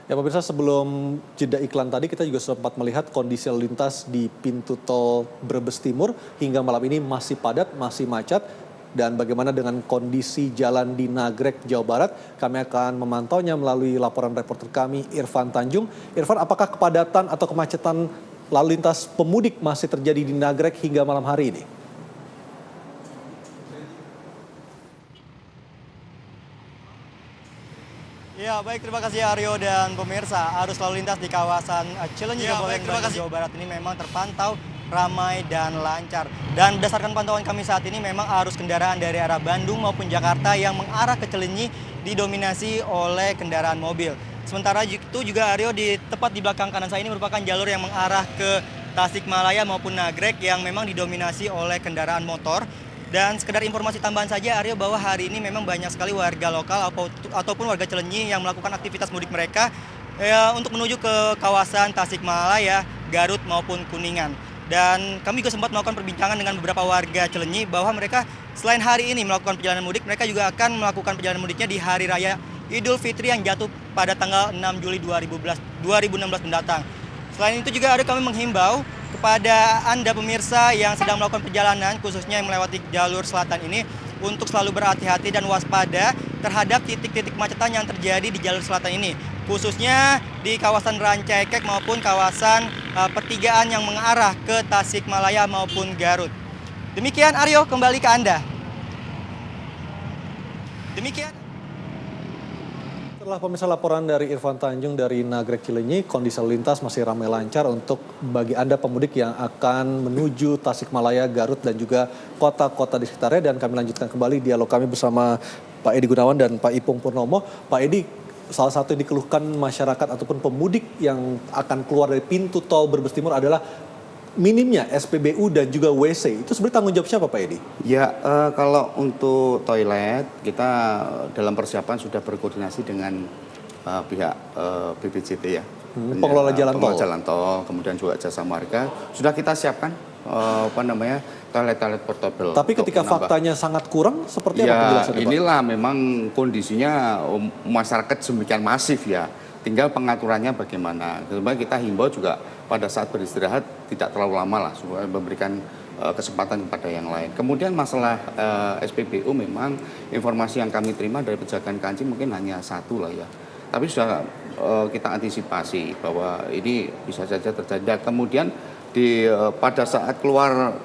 Ya pemirsa, sebelum jeda iklan tadi kita juga sempat melihat kondisi lalu lintas di pintu tol Brebes Timur hingga malam ini masih padat, masih macet. Dan bagaimana dengan kondisi jalan di Nagrek, Jawa Barat? Kami akan memantaunya melalui laporan reporter kami Irfan Tanjung. Irfan, apakah kepadatan atau kemacetan lalu lintas pemudik masih terjadi di Nagrek hingga malam hari ini? Ya, baik, terima kasih Aryo dan pemirsa. Arus lalu lintas di kawasan Cileunyi, Kabupaten Bandung, Jawa Barat ini memang terpantau ramai dan lancar. Dan berdasarkan pantauan kami saat ini memang arus kendaraan dari arah Bandung maupun Jakarta yang mengarah ke Cileunyi didominasi oleh kendaraan mobil. Sementara itu juga Aryo, tepat di belakang kanan saya ini merupakan jalur yang mengarah ke Tasikmalaya maupun Nagrek yang memang didominasi oleh kendaraan motor. Dan sekedar informasi tambahan saja Aryo, bahwa hari ini memang banyak sekali warga lokal ataupun warga Cileunyi yang melakukan aktivitas mudik mereka untuk menuju ke kawasan Tasikmalaya, Garut maupun Kuningan. Dan kami juga sempat melakukan perbincangan dengan beberapa warga Cileunyi bahwa mereka selain hari ini melakukan perjalanan mudik, mereka juga akan melakukan perjalanan mudiknya di Hari Raya Idul Fitri yang jatuh pada tanggal 6 Juli 2016 mendatang. Selain itu juga kami menghimbau kepada Anda pemirsa yang sedang melakukan perjalanan, khususnya yang melewati jalur selatan ini, untuk selalu berhati-hati dan waspada terhadap titik-titik kemacetan yang terjadi di jalur selatan ini, khususnya di kawasan Rancaikek maupun kawasan pertigaan yang mengarah ke Tasikmalaya maupun Garut. Demikian Aryo, kembali ke Anda. Demikian. Setelah pemirsa laporan dari Irfan Tanjung dari Nagrek Cileunyi, kondisi lalu lintas masih ramai lancar untuk bagi Anda pemudik yang akan menuju Tasikmalaya, Garut, dan juga kota-kota di sekitarnya. Dan kami lanjutkan kembali dialog kami bersama Pak Edi Gunawan dan Pak Ipung Purnomo. Pak Edi, salah satu yang dikeluhkan masyarakat ataupun pemudik yang akan keluar dari pintu tol Brebes Timur adalah minimnya SPBU dan juga WC. Itu sebenarnya tanggung jawab siapa Pak Edi? Ya, kalau untuk toilet, kita dalam persiapan sudah berkoordinasi dengan pihak BPJT ya. Pengelola jalan tol. Pengelola jalan tol, kemudian juga jasa marga. Sudah kita siapkan toilet-toilet portable. Tapi ketika faktanya sangat kurang, seperti apa penjelasannya Pak? Inilah memang kondisinya masyarakat semakin masif ya. Tinggal pengaturannya bagaimana. Kemudian kita himbau juga pada saat beristirahat tidak terlalu lama lah, supaya memberikan kesempatan kepada yang lain. Kemudian masalah SPBU, memang informasi yang kami terima dari Pejagaan Kanci mungkin hanya satu lah ya. Tapi sudah kita antisipasi bahwa ini bisa saja terjadi. Kemudian pada saat keluar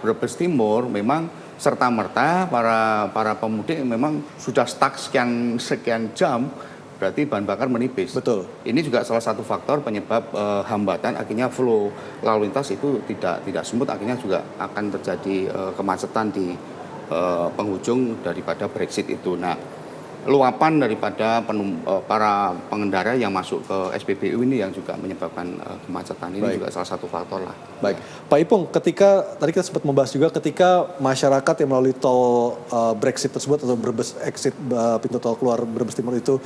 Brebes Timur memang serta-merta para pemudik memang sudah stuck sekian jam, berarti bahan bakar menipis. Betul. Ini juga salah satu faktor penyebab hambatan, akhirnya flow lalu lintas itu tidak smooth, akhirnya juga akan terjadi kemacetan di penghujung daripada Brexit itu. Nah, luapan daripada para pengendara yang masuk ke SPBU ini yang juga menyebabkan kemacetan ini. Baik. Juga salah satu faktor lah. Baik, Pak Ipung, ketika tadi kita sempat membahas juga ketika masyarakat yang melalui tol Brexit tersebut atau Brebes exit pintu tol keluar Brebes Timur itu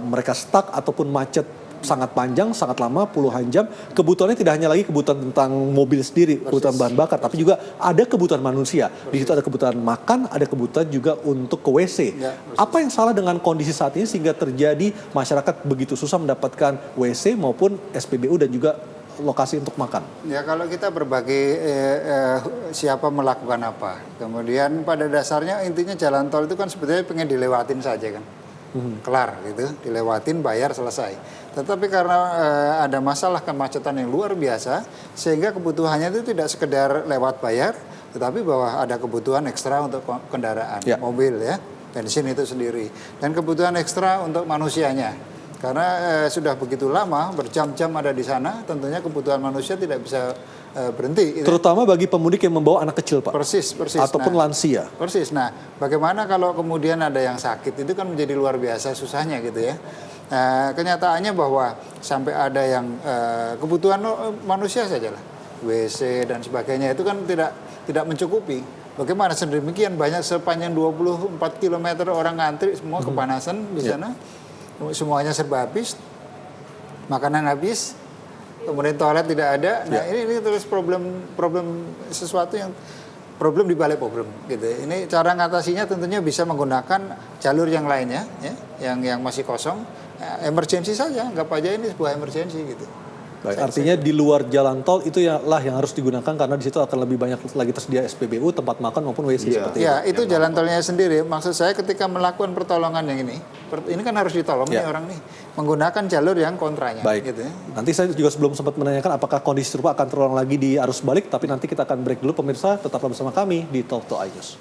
mereka stuck ataupun macet sangat panjang, sangat lama, puluhan jam. Kebutuhannya tidak hanya lagi kebutuhan tentang mobil sendiri, kebutuhan bahan bakar, tapi juga ada kebutuhan manusia. Di situ ada kebutuhan makan, ada kebutuhan juga untuk ke WC. Ya, apa yang salah dengan kondisi saat ini sehingga terjadi masyarakat begitu susah mendapatkan WC maupun SPBU dan juga lokasi untuk makan? Ya, kalau kita berbagi siapa melakukan apa. Kemudian pada dasarnya intinya jalan tol itu kan sebetulnya pengen dilewatin saja kan. Kelar gitu, dilewatin, bayar, selesai. Tetapi karena ada masalah kemacetan yang luar biasa, sehingga kebutuhannya itu tidak sekedar lewat bayar, tetapi bahwa ada kebutuhan ekstra untuk kendaraan, mobil ya, bensin itu sendiri. Dan kebutuhan ekstra untuk manusianya. Karena sudah begitu lama, berjam-jam ada di sana, tentunya kebutuhan manusia tidak bisa berhenti. Terutama bagi pemudik yang membawa anak kecil, Pak. Persis. Ataupun lansia. Persis. Nah, bagaimana kalau kemudian ada yang sakit, itu kan menjadi luar biasa susahnya gitu ya. Kenyataannya bahwa sampai ada yang kebutuhan manusia saja lah, WC dan sebagainya itu kan tidak mencukupi. Bagaimana sedemikian banyak sepanjang 24 km orang ngantri, semua kepanasan di sana. Semuanya serba habis, makanan habis, kemudian toilet tidak ada. Nah, ini terus problem sesuatu yang problem di balik problem gitu. Ini cara ngatasinya tentunya bisa menggunakan jalur yang lainnya ya, yang masih kosong. Emergency saja, anggap aja ini sebuah emergency gitu. Baik, artinya di luar jalan tol itu lah yang harus digunakan karena di situ akan lebih banyak lagi tersedia SPBU, tempat makan maupun WC seperti itu. Ya, itu jalan tolnya sendiri. Maksud saya ketika melakukan pertolongan yang ini kan harus ditolong nih orang nih, menggunakan jalur yang kontranya. Baik, gitu ya. Nanti saya juga sebelum sempat menanyakan apakah kondisi serupa akan terulang lagi di arus balik, tapi nanti kita akan break dulu pemirsa, tetaplah bersama kami di Talk to iNews.